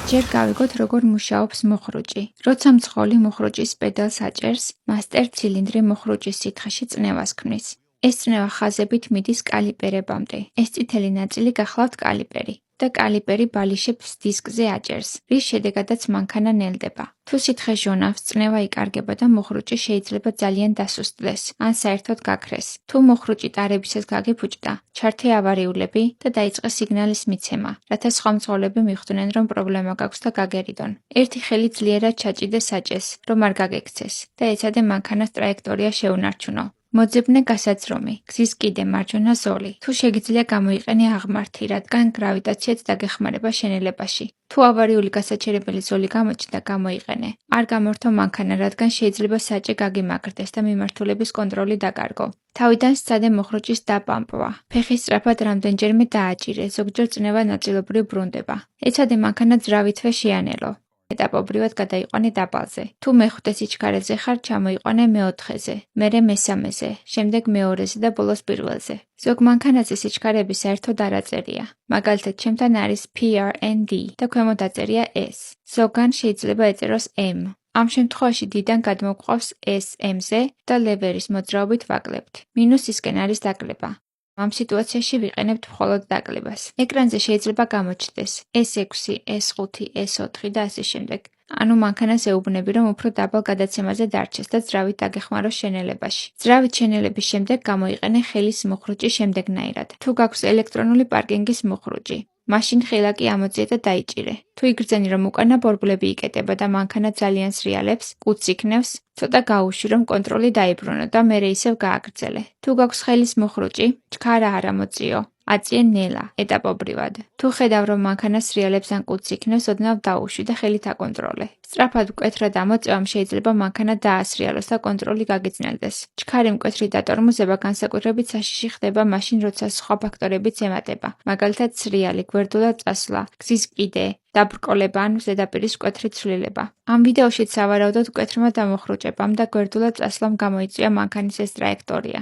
ჯერ გავიგოთ, როგორ მუშაობს მუხრუჭი. როცა მძღოლი მუხრუჭის პედალს აჭერს, მასტერ ცილინდრი მუხრუჭის სითხეში წნევას ქმნის. ეს წნევა ხაზებით მიდის კალიპერებამდე. ეს წითელი ნაწილი გახლავთ კალიპერი და კალიპერი ბალიშებს დისკზე აჭერს, რის შედეგადაც მანქანა ნელდება. თუ სითხე ჟონავს, წნევა იკარგება და მუხრუჭი შეიძლება ძალიან დასუსტდეს, ან საერთოდ გაქრეს. თუ მუხრუჭი ტარებისას გაგიფუჭდა, ჩართე ავარიულები და დაიწყე სიგნალის მიცემა, რათა სხვა მძღოლები მიხვდნენ, რომ პრობლემა გაქვს და გაგერიდონ. ერთი ხელი ძლიერად ჩაჭიდე საჭეს, რომ არ გაგექცეს და ეცადე მანქანას ტრაექტორია შეუნარჩუნო. მოძებნე გასაძრომი, გზის კიდე მარჯვენა ზოლი. თუ შეგიძლია გამოიყენე აღმართი, რადგან გრავიტაციაც დაგეხმარება შენელებაში. თუ ავარიული გასაჩერებელი ზოლი გამოჩნდა, გამოიყენე. არ გამორთო მანქანა, რადგან შეიძლება საჭე გაგიმაგრდეს და მიმართულების კონტროლი დაკარგო. თავიდან სცადე მუხრუჭის დაპამპვა. ფეხი სწრაფად რამდენჯერმე დააჭირე, ზოგჯერ წნევა ნაწილობრივ ბრუნდება. ეცადე მანქანა ძრავითვე შეანელო. ეტაპობრივად გადაიყვანე დაბალზე. თუ მეხუთე სიჩქარეზე ხარ, ჩამოიყვანე მეოთხეზე, მერე მესამეზე, შემდეგ მეორეზე და ბოლოს პირველზე. ზოგ მანქანაზე სიჩქარეები საერთოდ არ აწერია. მაგალითად, ჩემთან არის PRND და ქვემოთ აწერია S. ზოგან შეიძლება ეწეროს M. ამ შემთხვევაში დიდან გადმოგვყავს S M-ზე და ლევერის მოძრაობით ვაკლებთ. მინუსისკენ არის დაკლება. ამ სიტუაციაში ვიყენებთ მხოლოდ დაკლებას. ეკრანზე შეიძლება გამოჩნდეს S6, S5, S4 და ასე შემდეგ. ანუ მანქანას ეუბნები, რომ უფრო დაბალ გადაცემაზე დარჩეს და ძრავით დაგეხმაროს შენელებაში. ძრავით შენელების შემდეგ გამოიყენე ხელის მუხრუჭი შემდეგნაირად. თუ გაქვს ელექტრონული პარკინგის მუხრუჭი, მაშინ ხელაკი ამოწიე და დაიჭირე. თუ იგრძენი, რომ უკანა ბორბლები იკეტება და მანქანა ძალიან სრიალებს, კუდს იქნევს, ცოტა გაუშვი, რომ კონტროლი დაიბრუნო და მერე ისევ გააგრძელე. თუ გაქვს ხელის მუხრუჭი, ჩქარა არ ამოწიო. აწიე ნელა, ეტაპობრივად. თუ ხედავ, რომ მანქანა სრიალებს ან კუდს იქნევს, ოდნავ დაუშვი და ხელით აკონტროლე. სწრაფად მკვეთრად ამოწევამ შეიძლება მანქანა დაასრიალოს და კონტროლი გაგიძნელდეს. ჩქარი მკვეთრი დატორმოზება განსაკუთრებით საშიში ხდება მაშინ, როცა სხვა ფაქტორებიც ემატება. მაგალითად, სრიალი, გვერდულად წასვლა, გზის კიდე, დაბრკოლება ან ზედაპირის მკვეთრი ცვლილება. ამ ვიდეოშიც სავარაუდოდ მკვეთრმა დამუხრუჭებამ და გვერდულად წასვლამ გამოიწვია მანქანის ეს ტრაექტორია.